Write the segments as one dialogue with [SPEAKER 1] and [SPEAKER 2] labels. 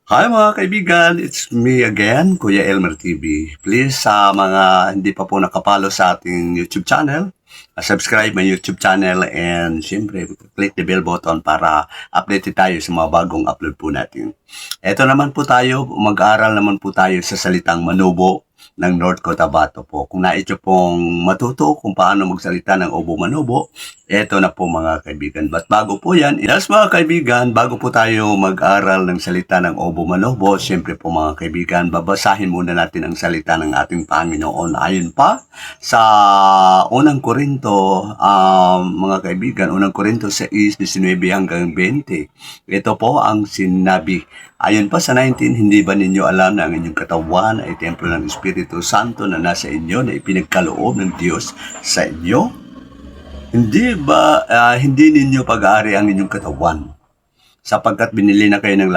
[SPEAKER 1] Hi mga kaibigan, it's me again, Kuya Elmer TV. Please sa mga hindi pa po nakapalo sa ating YouTube channel, subscribe my YouTube channel and syempre click the bell button para updated tayo sa mga bagong upload po natin. Ito naman po tayo, mag-aaral naman po tayo sa salitang manubo ng North Cotabato po. Kung nais nyo pong matuto kung paano magsalita ng Obo Manubo, eto na po mga kaibigan. But bago po yan, yes mga kaibigan, bago po tayo mag-aral ng salita ng Obo Manubo, siyempre po mga kaibigan, babasahin muna natin ang salita ng ating Panginoon. Ayon pa sa unang Korinto, mga kaibigan, unang Korinto 6:19 hanggang 20. Ito po ang sinabi. Ayon pa sa 19, hindi ba ninyo alam na ang inyong katawan ay templo ng Espiritu Santo na nasa inyo na ipinagkaloob ng Diyos sa inyo? Hindi ba hindi ninyo pag-aari ang inyong katawan? Sapagkat binili na kayo ng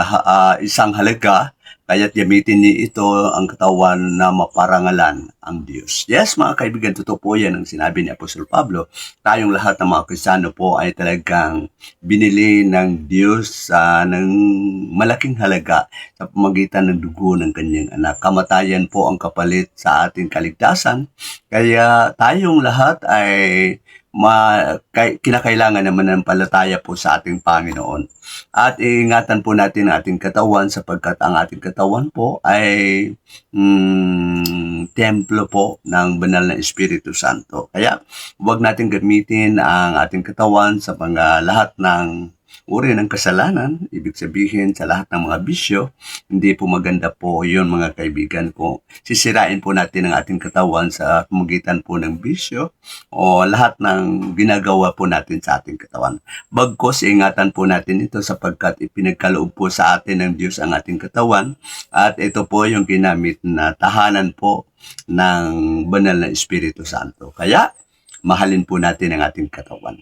[SPEAKER 1] isang halaga, kaya't gamitin niyo ito ang katawan na maparangalan ang Diyos. Yes, mga kaibigan, totoo po yan ang sinabi ni Apostol Pablo. Tayong lahat ng mga Kristiyano po ay talagang binili ng Diyos ng malaking halaga sa pamagitan ng dugo ng kanyang anak. Kamatayan po ang kapalit sa ating kaligtasan. Kaya tayong lahat ay kinakailangan naman ng palataya po sa ating Panginoon. At ingatan po natin ang ating katawan sapagkat ang ating katawan po ay templo po ng banal na Espiritu Santo. Kaya huwag natin gamitin ang ating katawan sa mga lahat ng uri ng kasalanan, ibig sabihin sa lahat ng mga bisyo. Hindi po maganda po yun mga kaibigan, kung sisirain po natin ang ating katawan sa pamagitan po ng bisyo o lahat ng ginagawa po natin sa ating katawan. Bagkus, ingatan po natin ito sapagkat ipinagkaloob po sa atin ng Diyos ang ating katawan at ito po yung ginamit na tahanan po ng banal na Espiritu Santo. Kaya, mahalin po natin ang ating katawan.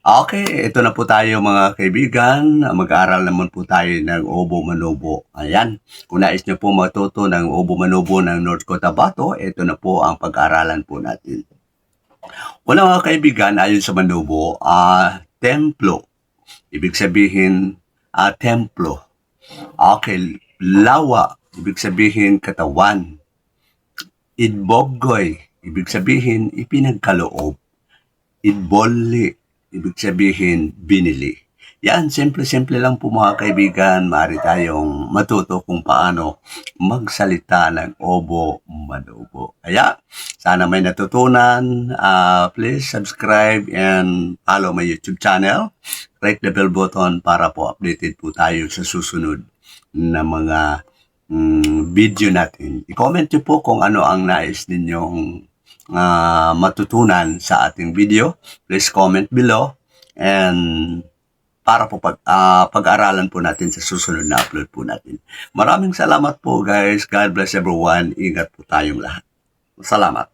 [SPEAKER 1] Okay, ito na po tayo mga kaibigan. Mag-aaral naman po tayo ng Obo Manubo. Ayan, kung nais nyo po matuto ng Obo Manubo ng North Cotabato, ito na po ang pag-aaralan po natin. Una mga kaibigan, ayon sa Manubo, templo. Ibig sabihin, templo. Okay, lawa. Ibig sabihin, katawan. Idbogoy. Ibig sabihin, ipinagkaloob. Idbolli. Ibig sabihin, binili. Yan, simple-simple lang po mga kaibigan. Maaari tayong matuto kung paano magsalita ng Obo Manubo. Kaya, sana may natutunan. Please subscribe and follow my YouTube channel. Click the bell button para po updated po tayo sa susunod na mga video natin. I-comment nyo po kung ano ang nais ninyong matutunan sa ating video. Please comment below and para po pag-aralan po natin sa susunod na upload po natin. Maraming salamat po guys. God bless everyone. Ingat po tayong lahat. Salamat.